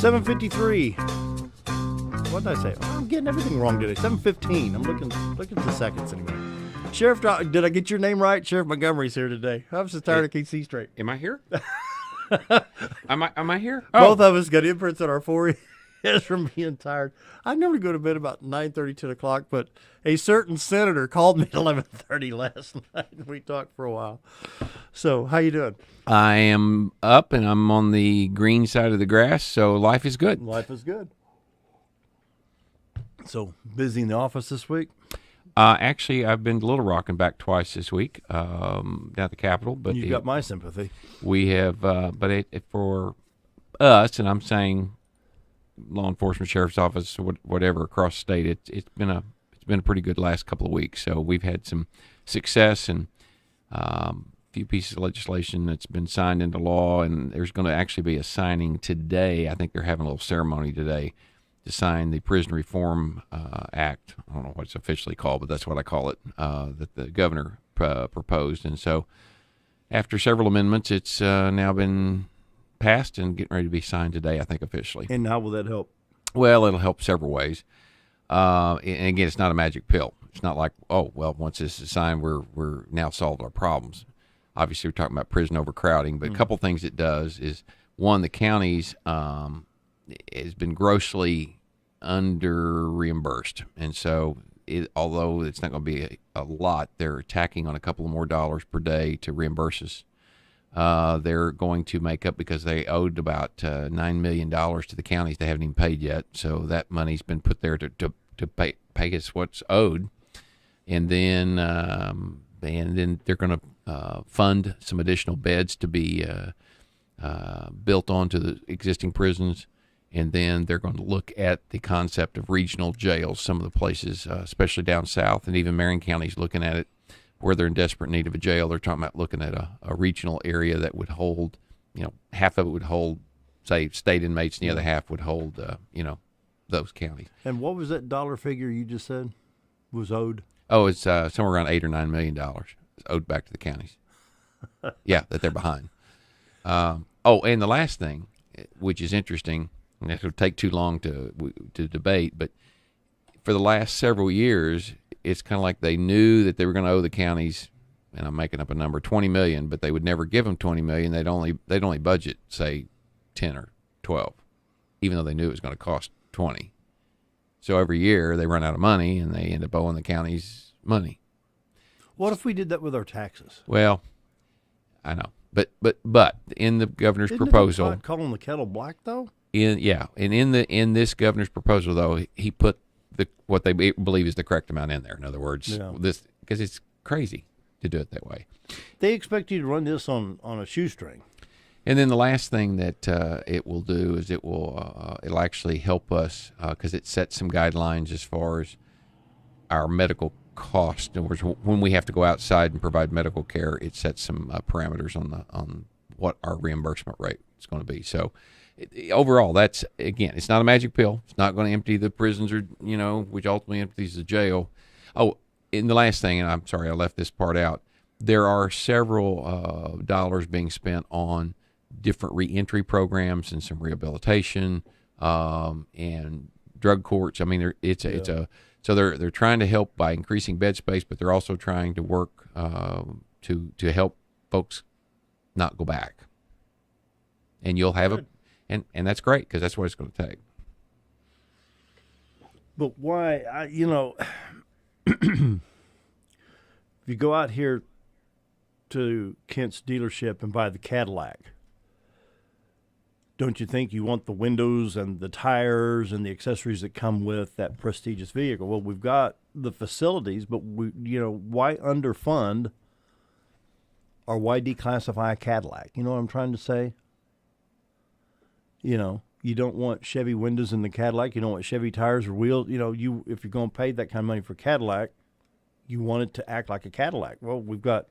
7:53. What did I say? I'm getting everything wrong today. 7:15. I'm looking at the seconds anyway. Sheriff, did I get your name right? Sheriff Montgomery's here today. I was just tired of KC straight. Am I here? Am I here? Both of us got imprints on our foreheads from being tired. I never go to bed about 9:30, 10 o'clock, but a certain senator called me at 11:30 last night, and we talked for a while. So, how you doing? I am up, and I'm on the green side of the grass, so life is good. Life is good. So, busy in the office this week? Actually, I've been to Little Rock and back twice this week down at the Capitol. But you got my sympathy. We have, for us, and I'm saying law enforcement, sheriff's office, whatever across the state, it's been a pretty good last couple of weeks. So we've had some success and a few pieces of legislation that's been signed into law, and there's going to actually be a signing today. I think they're having a little ceremony today to sign the Prison Reform Act. I don't know what it's officially called, but that's what I call it, that the governor proposed. And so after several amendments, it's now been passed and getting ready to be signed today, I think, officially. And how will that help? Well, it'll help several ways. And again, it's not a magic pill. It's not like, oh, well, once this is signed, we're now solved our problems. Obviously, we're talking about prison overcrowding, but a couple things it does is, one, the counties has been grossly under reimbursed, and so although it's not going to be a lot, they're attacking on a couple of more dollars per day to reimburse us. They're going to make up because they owed about $9 million to the counties they haven't even paid yet, so that money's been put there to pay us what's owed, and then they're going to fund some additional beds to be built onto the existing prisons. And then they're going to look at the concept of regional jails. Some of the places, especially down south, and even Marion County's looking at it, where they're in desperate need of a jail. They're talking about looking at a regional area that would hold, half of it would hold, say, state inmates, and the other half would hold, those counties. And what was that dollar figure you just said was owed? Oh, it's somewhere around $8 or $9 million. It's owed back to the counties. Yeah, that they're behind. And the last thing, which is interesting, and it would take too long to debate, but for the last several years, it's kind of like they knew that they were going to owe the counties, and I'm making up a number, $20 million, but they would never give them $20 million. They'd only budget, say, 10 or 12, even though they knew it was going to cost 20. So every year they run out of money, and they end up owing the counties money. What if we did that with our taxes? Well, I know, but in the governor's proposal, calling the kettle black though. In this governor's proposal, though, he put what they believe is the correct amount in there. In other words, this, because it's crazy to do it that way. They expect you to run this on a shoestring. And then the last thing that it will do is it'll actually help us because it sets some guidelines as far as our medical cost. In other words, when we have to go outside and provide medical care, it sets some parameters on what our reimbursement rate is going to be. So. Overall, that's, again, it's not a magic pill. It's not going to empty the prisons or, which ultimately empties the jail. Oh, and the last thing, and I'm sorry I left this part out, there are several dollars being spent on different reentry programs and some rehabilitation and drug courts. I mean, so they're trying to help by increasing bed space, but they're also trying to work to help folks not go back. And you'll have And that's great because that's what it's going to take. But why, if you go out here to Kent's dealership and buy the Cadillac, don't you think you want the windows and the tires and the accessories that come with that prestigious vehicle? Well, we've got the facilities, but why underfund or why declassify a Cadillac? You know what I'm trying to say? You don't want Chevy windows in the Cadillac. You don't want Chevy tires or wheels. If you're going to pay that kind of money for Cadillac, you want it to act like a Cadillac. Well, we've got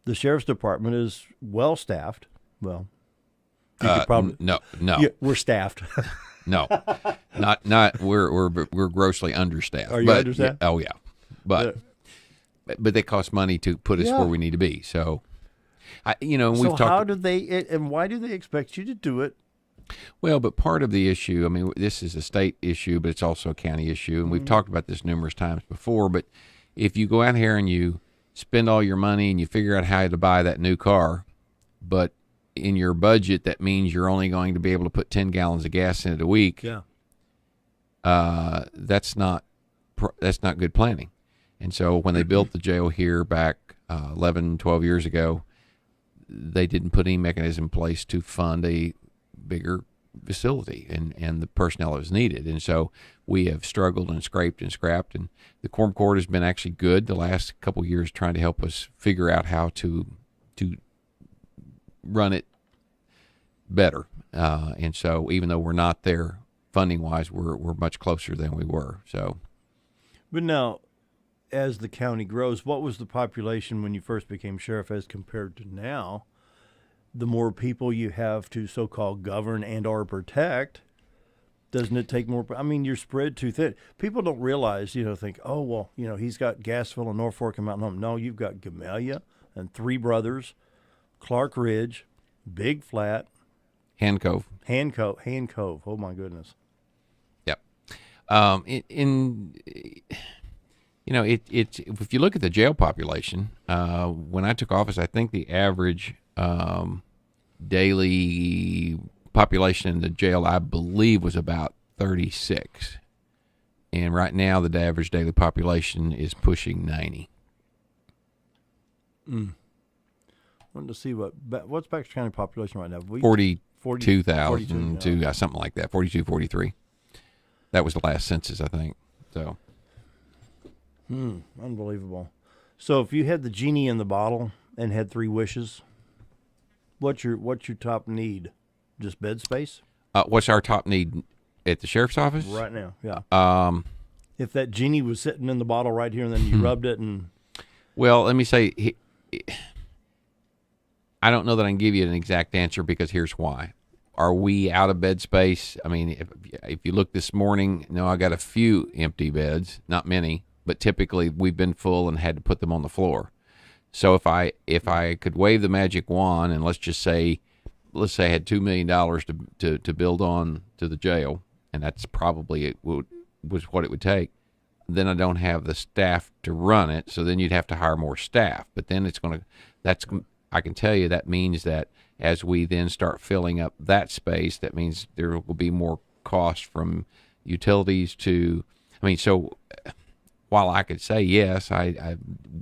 the sheriff's department is well staffed. Well, no. Yeah, we're staffed. No, not. We're grossly understaffed. Are you understaffed? Oh yeah, but they cost money to put us where we need to be. So, we've talked. How do they? And why do they expect you to do it Well, but part of the issue, I mean, this is a state issue, but it's also a county issue, and we've talked about this numerous times before. But if you go out here and you spend all your money and you figure out how to buy that new car, but in your budget, that means you're only going to be able to put 10 gallons of gas in it a week. Yeah. That's not good planning. And so when they built the jail here back 11, 12 years ago, they didn't put any mechanism in place to fund a bigger facility and the personnel that was needed. And so we have struggled and scraped and scrapped. And the Quorum Court has been actually good the last couple of years trying to help us figure out how to run it better. And so even though we're not there funding-wise, we're much closer than we were. So, but now, as the county grows, what was the population when you first became sheriff as compared to now? The more people you have to so-called govern and or protect, doesn't it take more? I mean, you're spread too thin. People don't realize, think, oh, well, he's got Gassville and Norfolk and Mountain Home. No, you've got Gamaliel and Three Brothers, Clark Ridge, Big Flat, Hand Cove. Oh my goodness. Yep. If you look at the jail population, when I took office, I think the average daily population in the jail, I believe, was about 36, and right now the average daily population is pushing 90. Wanted to see what's Baxter County population right now? 42,000 to something like that, 42, 43. That was the last census, I think. So, unbelievable. So, if you had the genie in the bottle and had 3 wishes, what's your top need? Just bed space? What's our top need at the sheriff's office right now? Yeah. If that genie was sitting in the bottle right here, and then you rubbed it, and well, let me say. I don't know that I can give you an exact answer because here's why. Are we out of bed space? I mean, if you look this morning, no, I got a few empty beds, not many, but typically we've been full and had to put them on the floor. So if I could wave the magic wand and let's say I had $2 million to build on to the jail, and that's probably was what it would take, then I don't have the staff to run it. So then you'd have to hire more staff. But then I can tell you that means that as we then start filling up that space, that means there will be more cost from utilities to, so while I could say yes,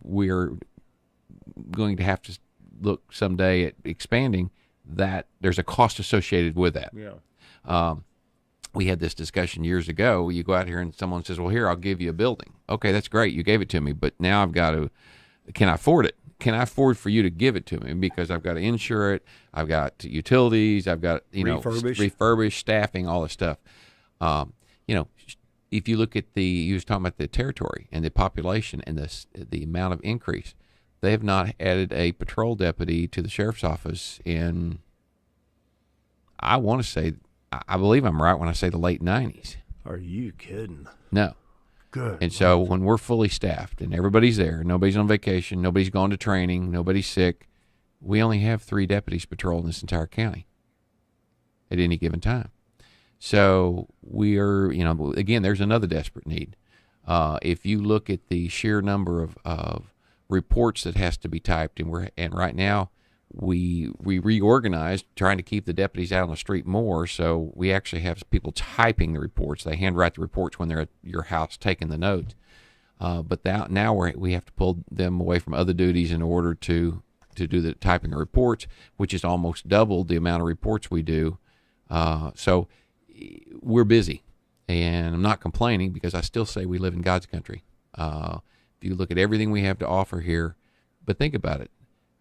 we're going to have to look someday at expanding that. There's a cost associated with that. Yeah. We had this discussion years ago. You go out here and someone says, well, here, I'll give you a building. Okay, that's great. You gave it to me, but now can I afford it? Can I afford for you to give it to me? Because I've got to insure it. I've got utilities. I've got, refurbish, staffing, all this stuff. If you look at you was talking about the territory and the population and the amount of increase, they have not added a patrol deputy to the sheriff's office in, I want to say, I believe I'm right when I say the late 90s. Are you kidding? No. Good. And so when we're fully staffed and everybody's there, nobody's on vacation, nobody's gone to training, nobody's sick, we only have 3 deputies patrolling this entire county at any given time. So we are, again, there's another desperate need. If you look at the sheer number of reports that has to be typed, and right now we reorganized, trying to keep the deputies out on the street more. So we actually have people typing the reports. They handwrite the reports when they're at your house taking the notes. But now we have to pull them away from other duties in order to do the typing of reports, which is almost double the amount of reports we do. So we're busy, and I'm not complaining because I still say we live in God's country. If you look at everything we have to offer here, but think about it.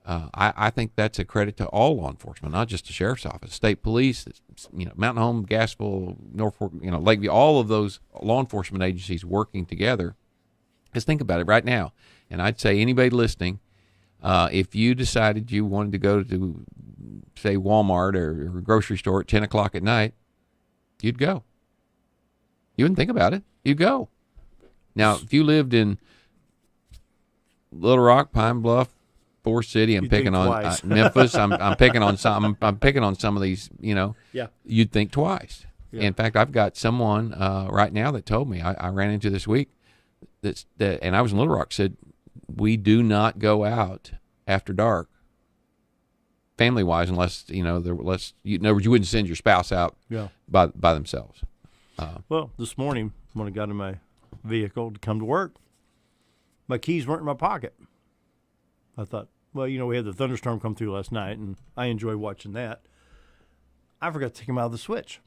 I think that's a credit to all law enforcement, not just the sheriff's office, state police, Mountain Home, Gassville, Norfolk, Lakeview, all of those law enforcement agencies working together. Just think about it right now. And I'd say anybody listening, if you decided you wanted to go to, say, Walmart or a grocery store at 10 o'clock at night, you'd go. You wouldn't think about it. You'd go. Now, if you lived in Little Rock, Pine Bluff, Forest City. I'm You'd picking think on twice. Memphis. I'm picking on some. I'm picking on some of these. Yeah. You'd think twice. Yeah. In fact, I've got someone right now that told me I ran into this week and I was in Little Rock, said we do not go out after dark, family wise, unless you wouldn't send your spouse out by themselves. Well, this morning when I got in my vehicle to come to work, my keys weren't in my pocket. I thought, well, we had the thunderstorm come through last night, and I enjoy watching that. I forgot to take them out of the switch.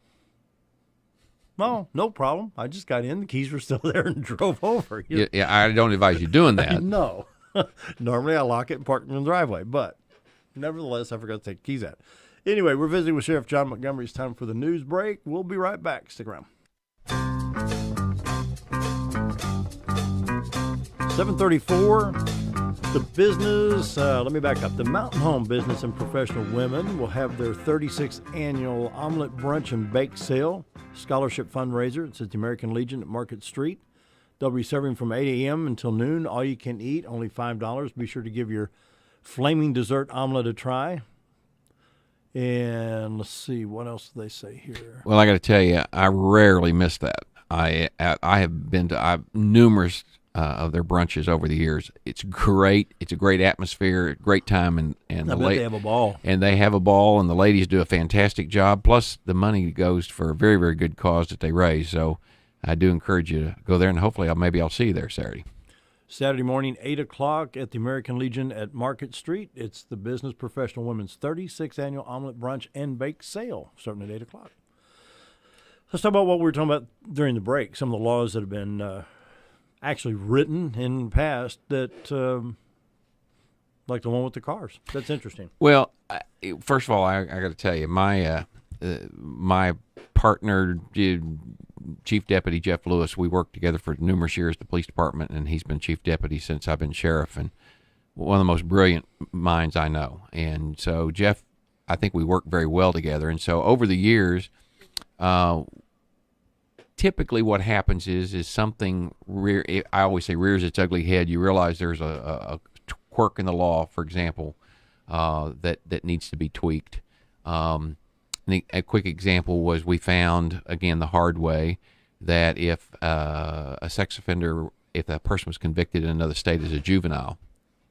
Well, no problem. I just got in. The keys were still there and drove over. Yeah, I don't advise you doing that. No. Normally I lock it and park it in the driveway, but nevertheless, I forgot to take the keys out. Anyway, we're visiting with Sheriff John Montgomery. It's time for the news break. We'll be right back. Stick around. 7:34. The business, let me back up. The Mountain Home Business and Professional Women will have their 36th annual Omelet Brunch and Bake Sale scholarship fundraiser. It's at the American Legion at Market Street. They'll be serving from 8 a.m. until noon. All you can eat, only $5. Be sure to give your flaming dessert omelet a try. And let's see, what else do they say here? Well, I got to tell you, I rarely miss that. I have been to numerous of their brunches over the years. It's great. It's a great atmosphere, great time, and I bet they have a ball. And they have a ball, and the ladies do a fantastic job. Plus, the money goes for a very, very good cause that they raise. So, I do encourage you to go there, and hopefully, maybe I'll see you there Saturday. Saturday morning, 8 o'clock at the American Legion at Market Street. It's the Business Professional Women's 36th Annual Omelet Brunch and Bake Sale, starting at 8 o'clock. Let's talk about what we were talking about during the break, some of the laws that have been actually written in the past that, like the one with the cars. That's interesting. Well, first of all, I got to tell you, my partner, Chief Deputy Jeff Lewis, we worked together for numerous years at the police department, and he's been chief deputy since I've been sheriff, and one of the most brilliant minds I know. And so Jeff, I think we work very well together. And so over the years, typically what happens is something I always say rears its ugly head. You realize there's a quirk in the law, for example, that needs to be tweaked. A quick example was we found, again, the hard way, that if a sex offender, if that person was convicted in another state as a juvenile,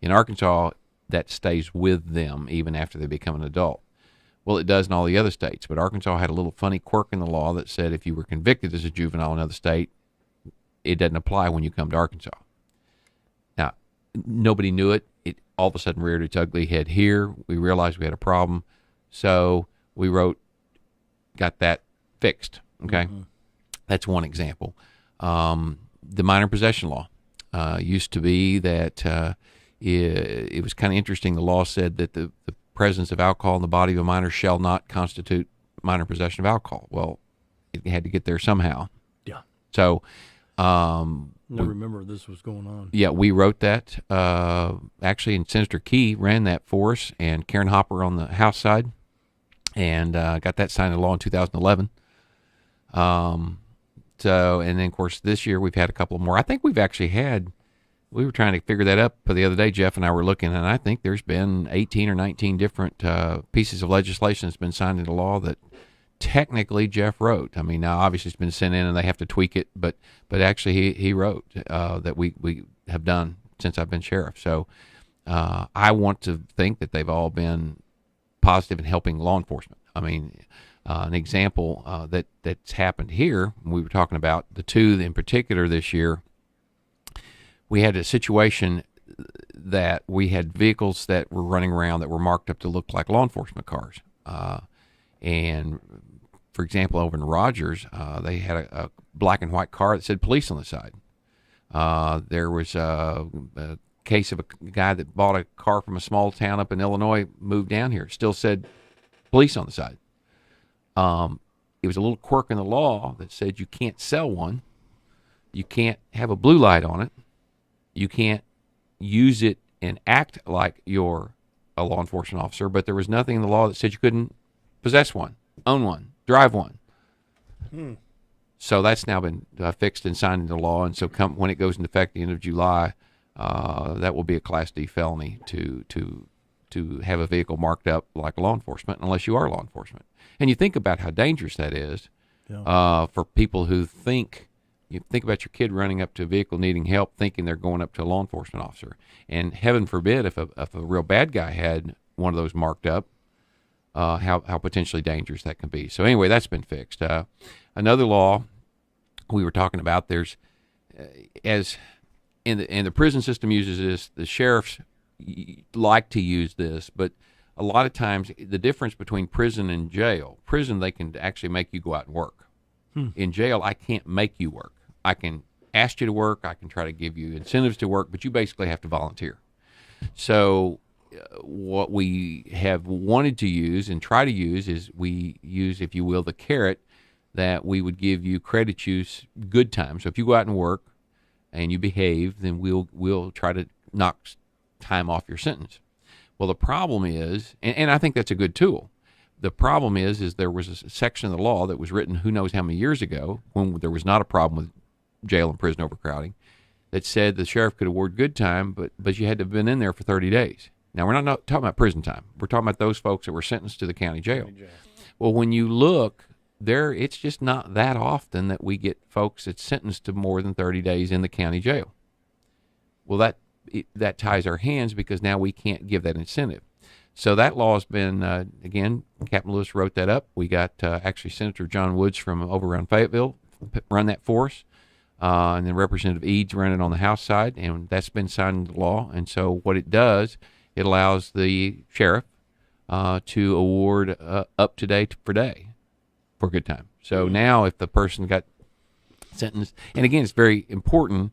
in Arkansas, that stays with them even after they become an adult. Well, it does in all the other states, but Arkansas had a little funny quirk in the law that said if you were convicted as a juvenile in another state, it doesn't apply when you come to Arkansas. Now, nobody knew it. It all of a sudden reared its ugly head here. We realized we had a problem, so we got that fixed, okay? Mm-hmm. That's one example. The minor possession law used to be that it was kind of interesting. The law said that the presence of alcohol in the body of a minor shall not constitute minor possession of alcohol. Well, it had to get there somehow. Yeah. So, I remember this was going on. Yeah, we wrote that. Actually, and Senator Key ran that for us, and Karen Hopper on the House side, and got that signed into law in 2011. So, and then, of course, this year we've had a couple more. I think we've actually had, we were trying to figure that up the other day. Jeff and I were looking, and I think there's been 18 or 19 different pieces of legislation that's been signed into law that technically Jeff wrote. I mean, now obviously it's been sent in and they have to tweak it, but actually he wrote that we have done since I've been sheriff. So I want to think that they've all been positive in helping law enforcement. I mean, an example that's happened here, we were talking about the two in particular this year. We had a situation that we had vehicles that were running around that were marked up to look like law enforcement cars. And, for example, over in Rogers, they had a black and white car that said police on the side. There was a case of a guy that bought a car from a small town up in Illinois, moved down here, still said police on the side. It was a little quirk in the law that said you can't sell one, you can't have a blue light on it, you can't use it and act like you're a law enforcement officer, but there was nothing in the law that said you couldn't possess one, own one, drive one. So that's now been fixed and signed into law, and so when it goes into effect at the end of July, that will be a Class D felony to have a vehicle marked up like law enforcement, unless you are law enforcement. And you think about how dangerous that is for people who think. You think about your kid running up to a vehicle needing help, thinking they're going up to a law enforcement officer. And heaven forbid if a real bad guy had one of those marked up, how potentially dangerous that can be. So anyway, that's been fixed. Another law we were talking about, there's as in the prison system uses this, the sheriffs like to use this, but a lot of times the difference between prison and jail, prison they can actually make you go out and work. In jail, I can't make you work. I can ask you to work. I can try to give you incentives to work, but you basically have to volunteer. So what we have wanted to use and try to use is we use, if you will, the carrot that we would give you credit use good time. So if you go out and work and you behave, then we'll try to knock time off your sentence. Well, the problem is, and I think that's a good tool. The problem is there was a section of the law that was written who knows how many years ago when there was not a problem with jail and prison overcrowding that said the sheriff could award good time, but you had to have been in there for 30 days. Now, we're not talking about prison time. We're talking about those folks that were sentenced to the county jail. Well, when you look there, it's just not that often that we get folks that's sentenced to more than 30 days in the county jail. Well, that ties our hands because now we can't give that incentive. So that law has been, again, Captain Lewis wrote that up. We got actually Senator John Woods from over around Fayetteville run that for us. And then Representative Eads ran it on the House side, and that's been signed into law. And so what it does, it allows the sheriff to award up to date per day for good time. So now if the person got sentenced, and again, it's very important,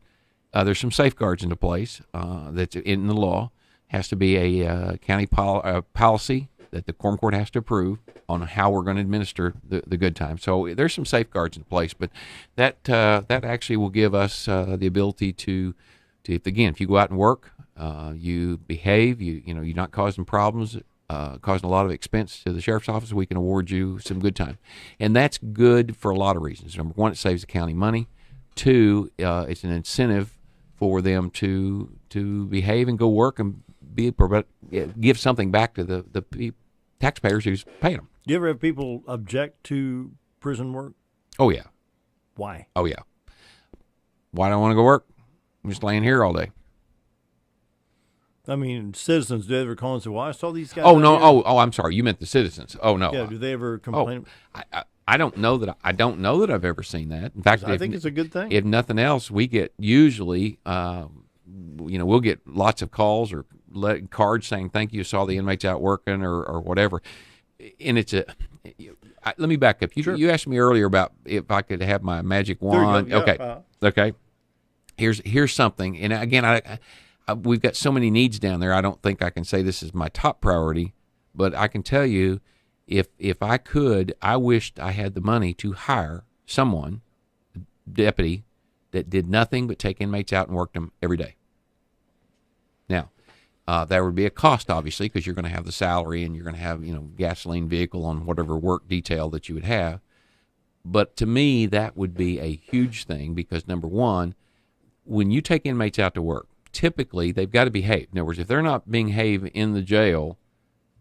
there's some safeguards into place that's in the law. Has to be a county policy that the quorum court has to approve on how we're going to administer the good time. So there's some safeguards in place, but that actually will give us the ability to if you go out and work, you behave, you're not causing problems, causing a lot of expense to the sheriff's office, we can award you some good time. And that's good for a lot of reasons. Number one, it saves the county money. Two, it's an incentive for them to behave and go work and give something back to the taxpayers who's paying them. Do you ever have people object to prison work? Oh, yeah. Why? Oh, yeah. Why do I want to go work? I'm just laying here all day. I mean, citizens, do they ever call and say, well, I saw these guys? Oh, no. Oh, I'm sorry. You meant the citizens. Oh, no. Yeah, do they ever complain? I don't know that I've ever seen that. In fact, I think it's a good thing. If nothing else, we get usually, we'll get lots of calls or cards saying thank you, saw the inmates out working or whatever. And it's let me back up. You asked me earlier about if I could have my magic wand. Okay. Okay. Here's something. And again, we've got so many needs down there. I don't think I can say this is my top priority, but I can tell you, if I could, I wished I had the money to hire someone, deputy, that did nothing but take inmates out and worked them every day. Now, there would be a cost, obviously, because you're going to have the salary and you're going to have, gasoline vehicle on whatever work detail that you would have. But to me, that would be a huge thing because, number one, when you take inmates out to work, typically they've got to behave. In other words, if they're not behave in the jail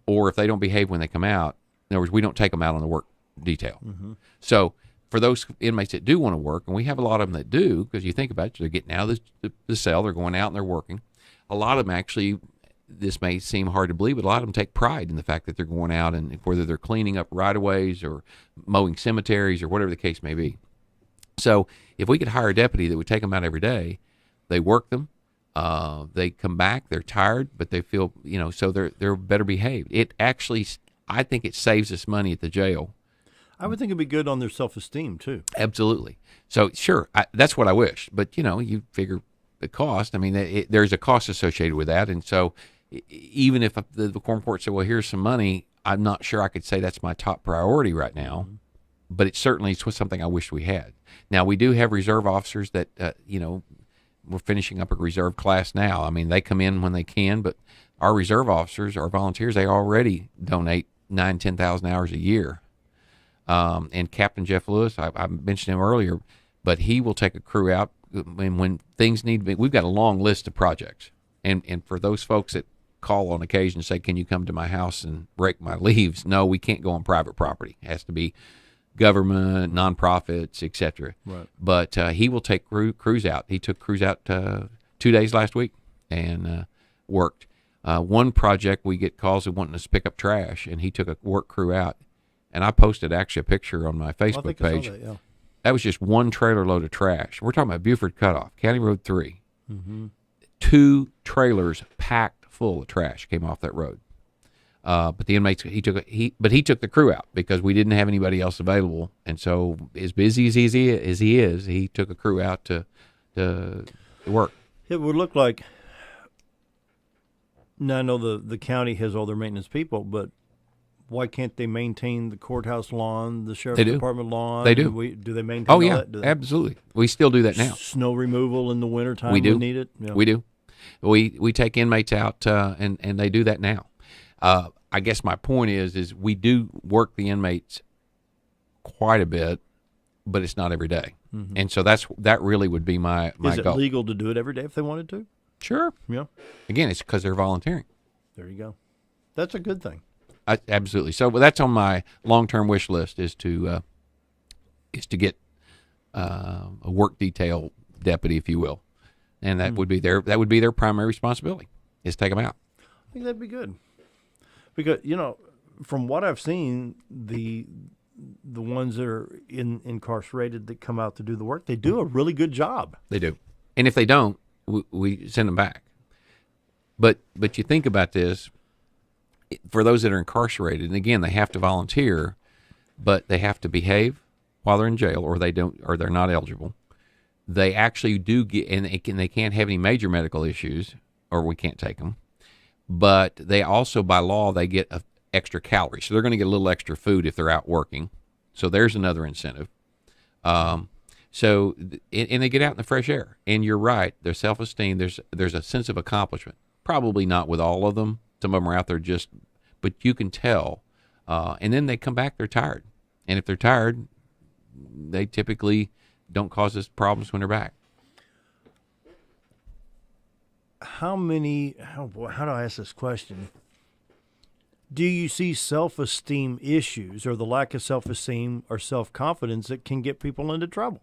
or if they don't behave when they come out, in other words, we don't take them out on the work detail. Mm-hmm. So for those inmates that do want to work, and we have a lot of them that do, because you think about it, they're getting out of the cell, they're going out and they're working. A lot of them actually, this may seem hard to believe, but a lot of them take pride in the fact that they're going out and whether they're cleaning up right-of-ways or mowing cemeteries or whatever the case may be. So if we could hire a deputy that would take them out every day, they work them, they come back, they're tired, but they feel, so they're better behaved. It actually, I think it saves us money at the jail. I would think it'd be good on their self-esteem, too. Absolutely. So, sure, that's what I wish. But, you figure the cost. I mean, there's a cost associated with that. And so even if the quorum court said, well, here's some money, I'm not sure I could say that's my top priority right now. Mm-hmm. But it certainly is something I wish we had. Now, we do have reserve officers that, we're finishing up a reserve class now. I mean, they come in when they can, but our reserve officers, our volunteers, they already donate 10,000 hours a year. And Captain Jeff Lewis, I mentioned him earlier, but he will take a crew out when things need to be, we've got a long list of projects. And for those folks that call on occasion and say, can you come to my house and rake my leaves? No, we can't go on private property. It has to be government, nonprofits, etc. Right. But he will take crews out. He took crews out 2 days last week and worked. One project, we get calls of wanting us to pick up trash, and he took a work crew out. And I posted actually a picture on my Facebook page. I saw that, yeah. That was just one trailer load of trash. We're talking about Buford Cutoff, County Road 3. Mm-hmm. 2 trailers packed full of trash came off that road. But the inmates, he took the crew out because we didn't have anybody else available. And so, as busy as he is, he took a crew out to work. It would look like. Now I know the county has all their maintenance people, but why can't they maintain the courthouse lawn, the sheriff's department lawn? They do. Do they maintain? Oh, yeah, all that? absolutely. We still do that now. Snow removal in the wintertime. We do. We need it. Yeah. We do. We take inmates out, and they do that now. I guess my point is we do work the inmates quite a bit, but it's not every day. Mm-hmm. And so that really would be my goal. Is it legal to do it every day if they wanted to? Sure. Yeah. Again, it's because they're volunteering. There you go. That's a good thing. Absolutely. So that's on my long-term wish list is to get a work detail deputy, if you will, and that would be their primary responsibility is take them out. I think that'd be good because from what I've seen, the ones that are incarcerated that come out to do the work, they do a really good job. They do, and if they don't, we send them back. But you think about this. For those that are incarcerated, and again, they have to volunteer, but they have to behave while they're in jail, or they're not eligible. They actually do get, and they can't have any major medical issues, or we can't take them. But they also, by law, they get extra calories, so they're going to get a little extra food if they're out working. So there's another incentive. So they get out in the fresh air, and you're right. Their self-esteem, there's a sense of accomplishment. Probably not with all of them. Some of them are out there but you can tell. And then they come back, they're tired. And if they're tired, they typically don't cause us problems when they're back. How do I ask this question? Do you see self-esteem issues or the lack of self-esteem or self-confidence that can get people into trouble?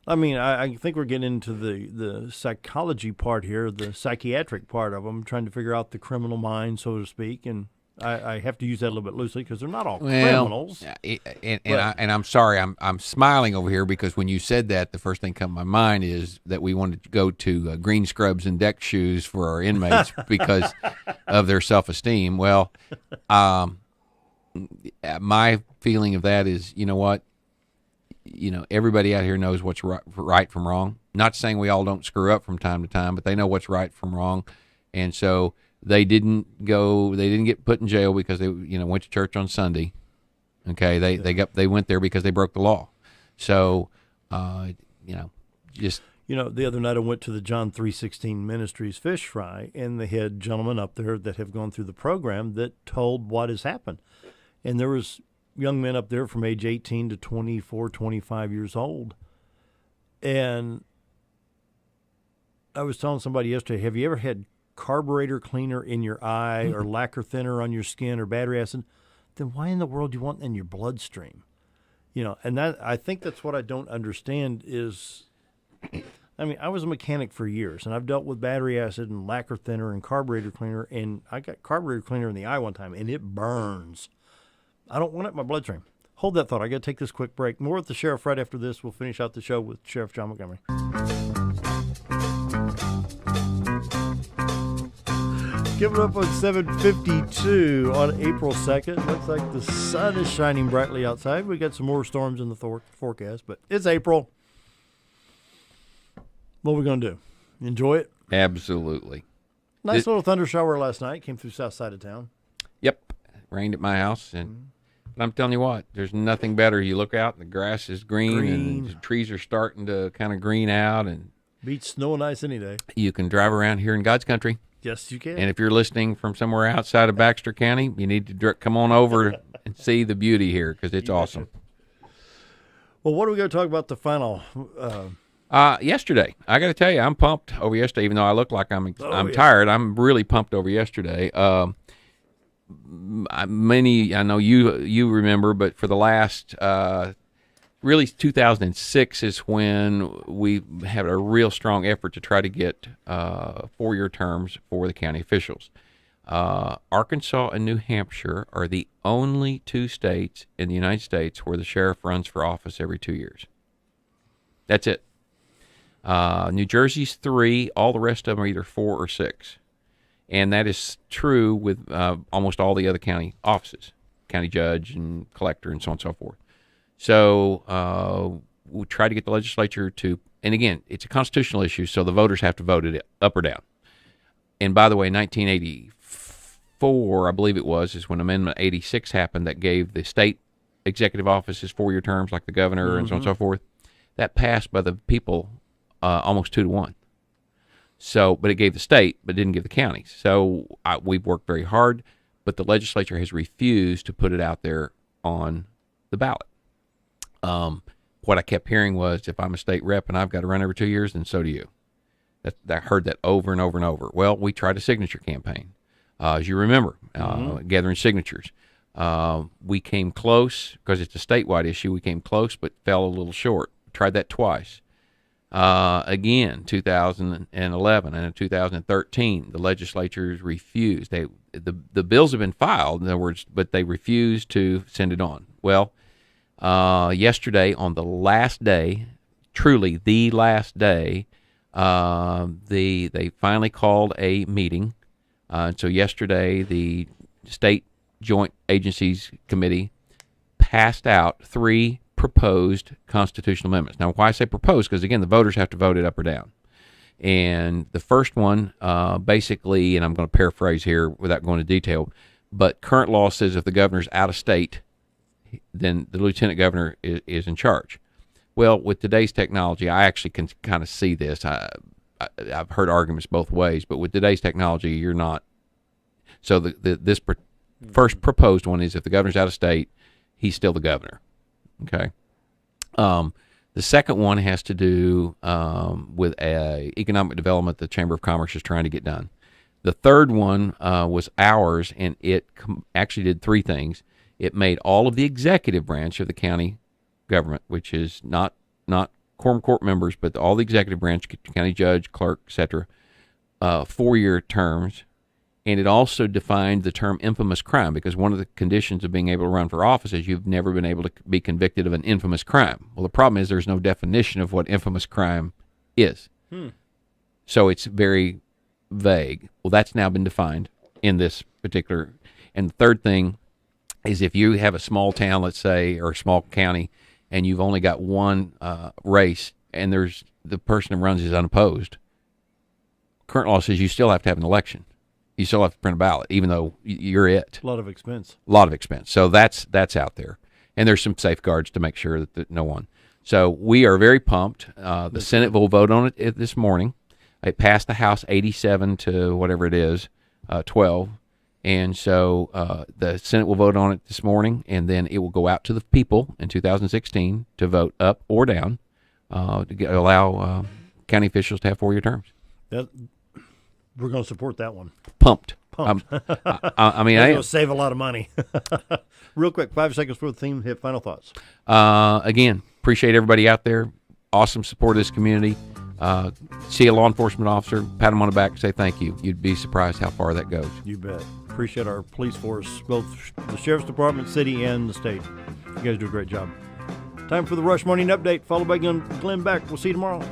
I mean, I think we're getting into the psychology part here, the psychiatric part of them, trying to figure out the criminal mind, so to speak. And I have to use that a little bit loosely because they're not all criminals. And I'm sorry, I'm smiling over here because when you said that, the first thing come to my mind is that we wanted to go to green scrubs and deck shoes for our inmates because of their self-esteem. Well, my feeling of that is, you know what? Everybody out here knows what's right from wrong. Not saying we all don't screw up from time to time, but they know what's right from wrong. And so they didn't get put in jail because they, went to church on Sunday. Okay. They went there because they broke the law. So, the other night I went to the John 3:16 Ministries fish fry, and they had gentlemen up there that have gone through the program that told what has happened. And there was young men up there from age 18 to 24, 25 years old. And I was telling somebody yesterday, have you ever had carburetor cleaner in your eye or lacquer thinner on your skin or battery acid? Then why in the world do you want it in your bloodstream? And that, I think that's what I don't understand is, I mean, I was a mechanic for years, and I've dealt with battery acid and lacquer thinner and carburetor cleaner, and I got carburetor cleaner in the eye one time, and it burns. I don't want it in my bloodstream. Hold that thought. I got to take this quick break. More with the sheriff right after this. We'll finish out the show with Sheriff John Montgomery. Giving up on 7:52 on April 2nd. Looks like the sun is shining brightly outside. We got some more storms in the forecast, but it's April. What are we going to do? Enjoy it? Absolutely. Nice little thunder shower last night. Came through south side of town. Yep. Rained at my house, and I'm telling you what, there's nothing better. You look out, and the grass is green, and the trees are starting to kind of green out, and beats snow and ice any day. You can drive around here in God's country. Yes, you can. And if you're listening from somewhere outside of Baxter County, you need to come on over and see the beauty here because it's awesome. Well, what are we going to talk about the final? Yesterday, I got to tell you, I'm pumped over yesterday. Even though I look like I'm tired, I'm really pumped over yesterday. I know you remember, but for the last really 2006 is when we had a real strong effort to try to get 4-year terms for the county officials. Arkansas and New Hampshire are the only 2 states in the United States where the sheriff runs for office every 2 years. That's it. New Jersey's 3. All the rest of them are either 4 or 6. And that is true with almost all the other county offices, county judge and collector and so on and so forth. So we try to get the legislature to, and again, it's a constitutional issue, so the voters have to vote it up or down. And by the way, 1984, I believe it was, is when Amendment 86 happened that gave the state executive offices 4-year terms like the governor and so on and so forth. That passed by the people almost 2-1. So, but it gave the state, but didn't give the counties. So we've worked very hard, but the legislature has refused to put it out there on the ballot. What I kept hearing was, if I'm a state rep and I've got to run every 2 years, then so do you. I heard that over and over and over. Well, we tried a signature campaign, as you remember, gathering signatures. We came close, because it's a statewide issue. We came close, but fell a little short. Tried that twice. Again, 2011 and in 2013, the legislatures refused. The bills have been filed, in other words, but they refused to send it on. Well, yesterday, on the last day, truly the last day, they finally called a meeting. And so yesterday, the State Joint Agencies Committee passed out 3 proposed constitutional amendments. Now, why I say proposed, because again, the voters have to vote it up or down. And the first one, basically, and I'm going to paraphrase here without going into detail, but current law says if the governor's out of state, then the lieutenant governor is in charge. Well, with today's technology, I actually can kind of see this. I've heard arguments both ways, but with today's technology, you're not. So this first proposed one is if the governor's out of state, he's still the governor. Okay. The second one has to do with economic development the Chamber of Commerce is trying to get done. The third one was ours, and it actually did 3 things. It made all of the executive branch of the county government, which is not quorum court members, but all the executive branch, county judge, clerk, etc., 4-year terms. And it also defined the term infamous crime, because one of the conditions of being able to run for office is you've never been able to be convicted of an infamous crime. Well, the problem is there's no definition of what infamous crime is. So it's very vague. Well, that's now been defined in this particular. And the third thing is if you have a small town, let's say, or a small county, and you've only got one race, and there's the person who runs is unopposed, current law says you still have to have an election. You still have to print a ballot, even though you're it. A lot of expense. So that's out there. And there's some safeguards to make sure that no one. So we are very pumped. The Senate will vote on it this morning. It passed the House 87 to whatever it is, 12. And so the Senate will vote on it this morning, and then it will go out to the people in 2016 to vote up or down to allow county officials to have 4-year terms. We're going to support that one. Pumped. I mean, I will save a lot of money. Real quick, 5 seconds for the theme. Hit final thoughts. Again, appreciate everybody out there. Awesome support of this community. See a law enforcement officer, pat them on the back, and say thank you. You'd be surprised how far that goes. You bet. Appreciate our police force, both the sheriff's department, city, and the state. You guys do a great job. Time for the Rush Morning Update, followed by Glenn Beck. We'll see you tomorrow.